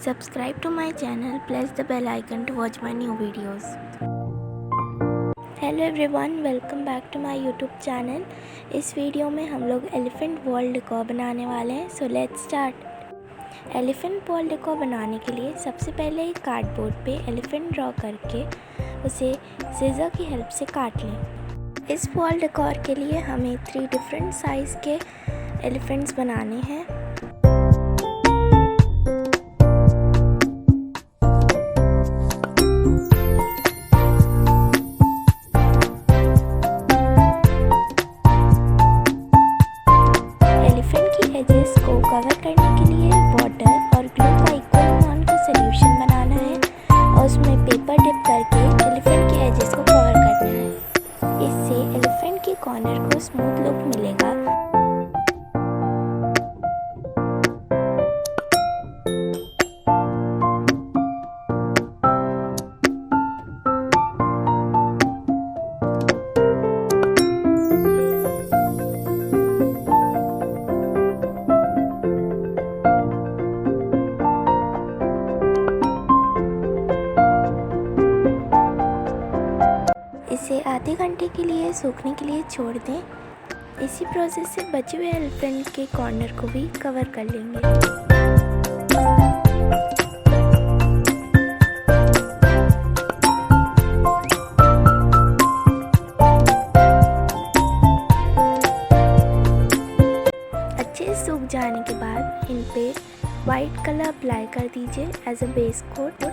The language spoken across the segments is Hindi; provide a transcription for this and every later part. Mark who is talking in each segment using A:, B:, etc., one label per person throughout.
A: Subscribe to my channel, press the bell icon to watch my new videos. Hello everyone, welcome back to my YouTube channel. इस वीडियो में हम लोग एलिफेंट वॉल डेकोर बनाने वाले हैं। So let's start. Elephant wall decor बनाने के लिए सबसे पहले एक कार्डबोर्ड पे एलिफेंट ड्रॉ करके उसे सीजर की हेल्प से काट लें। इस वॉल डेकोर के लिए हमें 3 डिफरेंट साइज़ के एलिफेंट्स बनाने हैं। एजेस को कवर करने के लिए वाटर और ग्लू का इक्वल अमाउंट का सॉल्यूशन बनाना है और उसमें पेपर डिप करके एलिफेंट के एजेस को कवर करना है। इससे एलिफेंट के कॉर्नर को स्मूथ लुक मिलेगा। इसे आधे घंटे के लिए सूखने के लिए छोड़ दें। इसी प्रोसेस से बचे हुए एलिफेंट के कॉर्नर को भी कवर कर लेंगे। अच्छे से सूख जाने के बाद इन पे वाइट कलर अप्लाई कर दीजिए एज अ बेस कोट।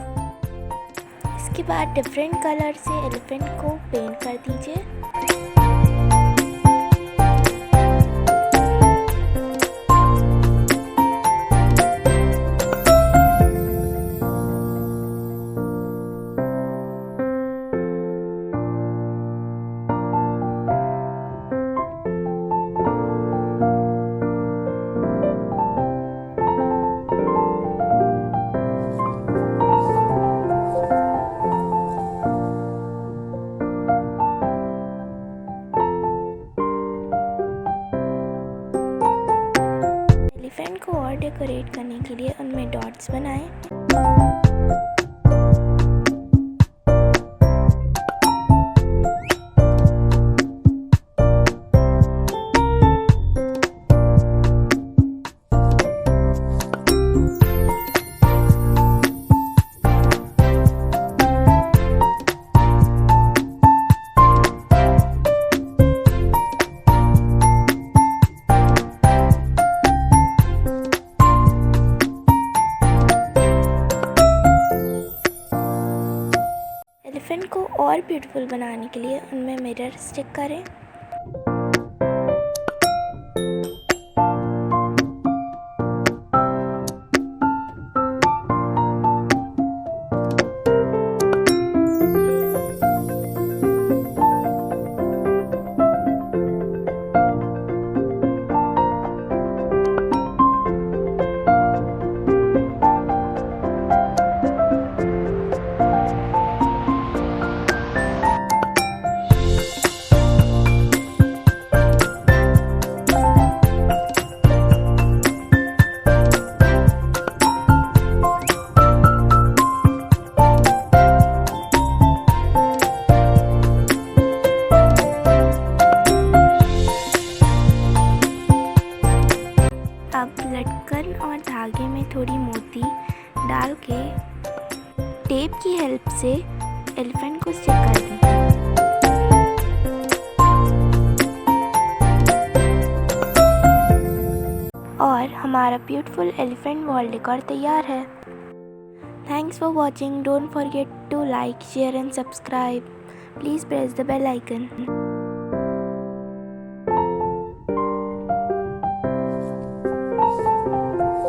A: इसके बाद डिफरेंट कलर से एलिफेंट को पेंट कर दीजिए। एलिफेंट को और डेकोरेट करने के लिए उनमें डॉट्स बनाएं। एलिफेंट को और ब्यूटीफुल बनाने के लिए उनमें मिरर स्टिक करें। अब लटकन और धागे में थोड़ी मोती डाल के टेप की हेल्प से एलिफेंट को स्टिक कर दें। और हमारा ब्यूटीफुल एलिफेंट वॉल डेकोर तैयार है। Thanks for watching. Don't forget to like, share and subscribe. Please press the bell icon.